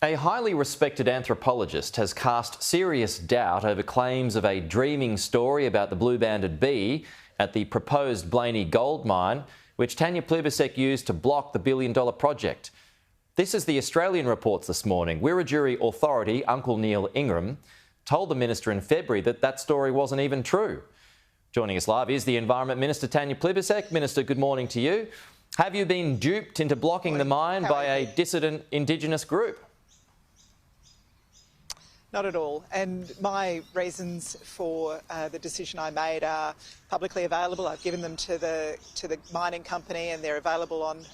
A highly respected anthropologist has cast serious doubt over claims of a dreaming story about the blue-banded bee at the proposed Blayney gold mine, which Tanya Plibersek used to block the billion-dollar project. This is the Australian reports this morning. Wiradjuri authority Uncle Neil Ingram told the minister in February that that story wasn't even true. Joining us live is the Environment Minister Tanya Plibersek. Minister, good morning to you. Have you been duped into blocking the mine by a dissident Indigenous group? Not at all. And my reasons for the decision I made are publicly available. I've given them to the mining company and they're available on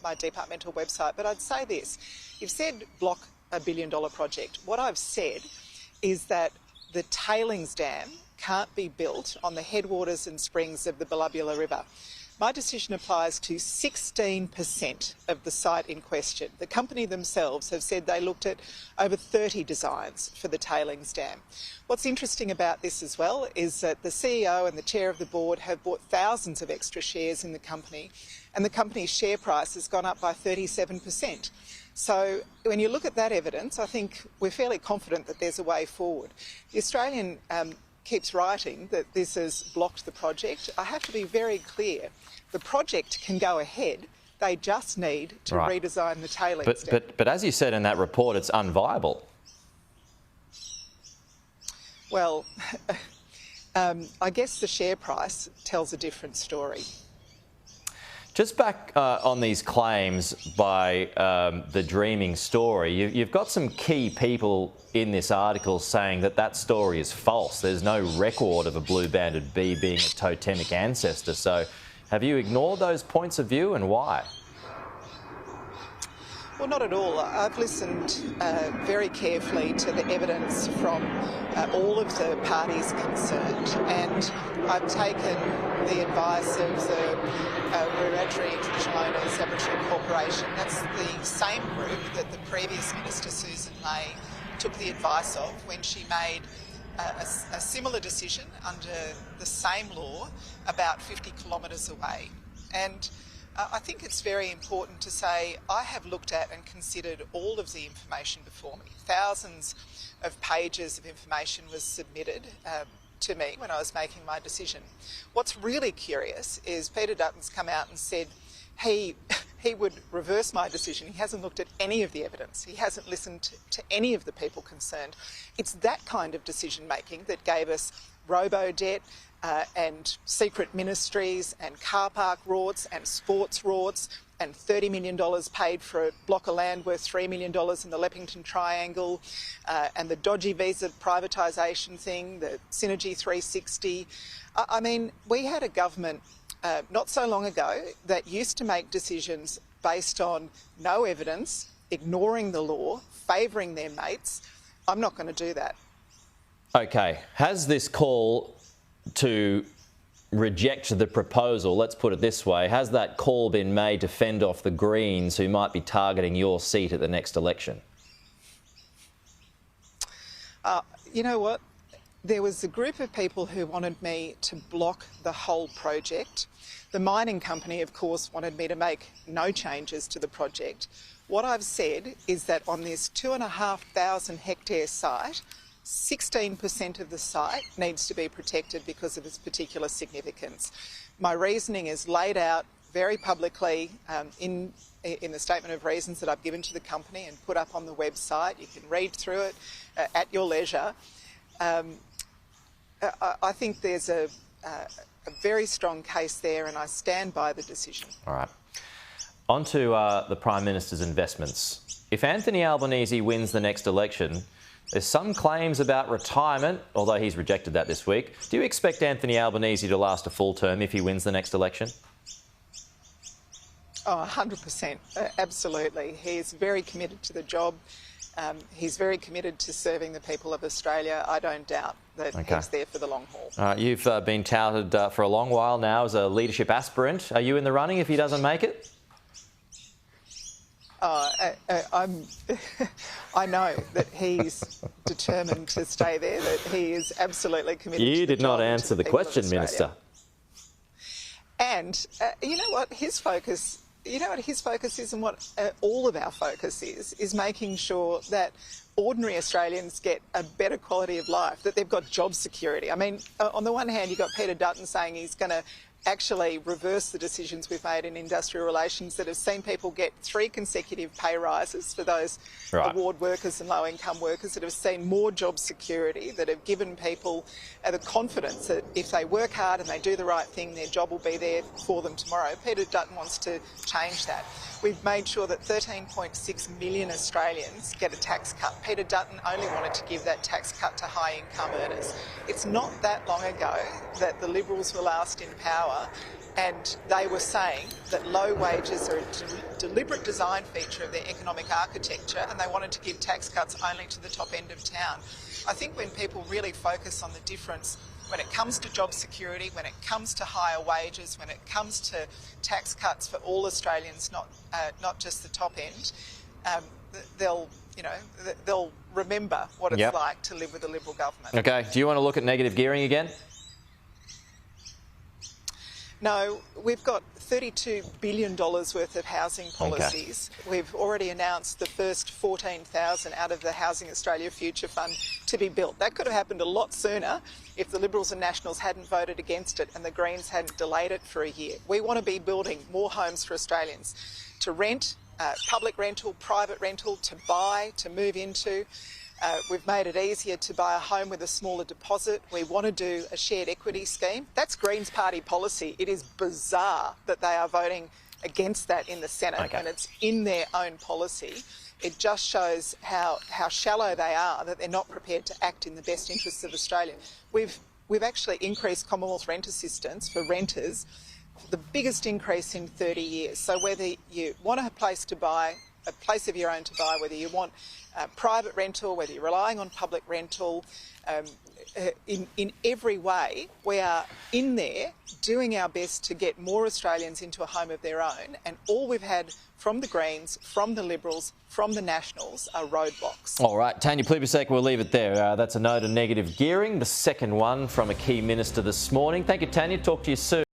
my departmental website. But I'd say this, you've said block a billion-dollar project. What I've said is that the tailings dam can't be built on the headwaters and springs of the Belubula River. My decision applies to 16% of the site in question. The company themselves have said they looked at over 30 designs for the tailings dam. What's interesting about this as well is that the CEO and the chair of the board have bought thousands of extra shares in the company, and the company's share price has gone up by 37%. So when you look at that evidence, I think we're fairly confident that there's a way forward. The Australian keeps writing that this has blocked the project. I have to be very clear. The project can go ahead. They just need to redesign the tailings dam. But as you said in that report, it's unviable. Well, I guess the share price tells a different story. Just back on these claims by the dreaming story, you've got some key people in this article saying that that story is false. There's no record of a blue-banded bee being a totemic ancestor. So have you ignored those points of view, and why? Well, not at all. I've listened very carefully to the evidence from all of the parties concerned, and I've taken the advice of the Wiradjuri Traditional Owners Aboriginal Corporation. That's the same group that the previous Minister, Susan Ley, took the advice of when she made a similar decision under the same law about 50 kilometres away. And I think it's very important to say I have looked at and considered all of the information before me. Thousands of pages of information was submitted to me when I was making my decision. What's really curious is Peter Dutton's come out and said he would reverse my decision. He hasn't looked at any of the evidence. He hasn't listened to any of the people concerned. It's that kind of decision making that gave us robo-debt and secret ministries and car park rorts and sports rorts and $30 million paid for a block of land worth $3 million in the Leppington Triangle, and the dodgy visa privatisation thing, the Synergy 360. I mean, we had a government not so long ago that used to make decisions based on no evidence, ignoring the law, favouring their mates. I'm not going to do that. OK. Has this call to reject the proposal, let's put it this way, has that call been made to fend off the Greens who might be targeting your seat at the next election? You know what? There was a group of people who wanted me to block the whole project. The mining company, of course, wanted me to make no changes to the project. What I've said is that on this 2,500 hectare site, 16% of the site needs to be protected because of its particular significance. My reasoning is laid out very publicly in the statement of reasons that I've given to the company and put up on the website. You can read through it at your leisure. I think there's a very strong case there, and I stand by the decision. All right. On to the Prime Minister's investments. If Anthony Albanese wins the next election, there's some claims about retirement, although he's rejected that this week. Do you expect Anthony Albanese to last a full term if he wins the next election? Oh, 100%. Absolutely. He's very committed to the job. He's very committed to serving the people of Australia. I don't doubt that he's there for the long haul. You've been touted for a long while now as a leadership aspirant. Are you in the running if he doesn't make it? I know that he's determined to stay there, that he is absolutely committed to the job. You did not answer the question, Minister. And you know what? His focus you know what his focus is, and what all of our focus is making sure that ordinary Australians get a better quality of life, that they've got job security. I mean, on the one hand, you've got Peter Dutton saying he's going to actually reverse the decisions we've made in industrial relations that have seen people get 3 consecutive pay rises for those award workers and low-income workers, that have seen more job security, that have given people the confidence that if they work hard and they do the right thing, their job will be there for them tomorrow. Peter Dutton wants to change that. We've made sure that 13.6 million Australians get a tax cut. Peter Dutton only wanted to give that tax cut to high-income earners. It's not that long ago that the Liberals were last in power, and they were saying that low wages are a deliberate design feature of their economic architecture, and they wanted to give tax cuts only to the top end of town. I think when people really focus on the difference when it comes to job security, when it comes to higher wages, when it comes to tax cuts for all Australians, not just the top end, they'll remember what it's like to live with a Liberal government. Okay. Do you want to look at negative gearing again? No, we've got $32 billion worth of housing policies. Okay. We've already announced the first 14,000 out of the Housing Australia Future Fund to be built. That could have happened a lot sooner if the Liberals and Nationals hadn't voted against it and the Greens hadn't delayed it for a year. We want to be building more homes for Australians to rent, public rental, private rental, to buy, to move into. We've made it easier to buy a home with a smaller deposit. We want to do a shared equity scheme. That's Greens Party policy. It is bizarre that they are voting against that in the Senate when it's in their own policy. It just shows how shallow they are, that they're not prepared to act in the best interests of Australia. We've actually increased Commonwealth rent assistance for renters, the biggest increase in 30 years. So whether you want a place to buy, a place of your own to buy, whether you want private rental, whether you're relying on public rental, in every way, we are in there doing our best to get more Australians into a home of their own, and all we've had from the Greens, from the Liberals, from the Nationals are roadblocks. All right, Tanya Plibersek, we'll leave it there. That's a note of negative gearing, the second one from a key minister this morning. Thank you, Tanya. Talk to you soon.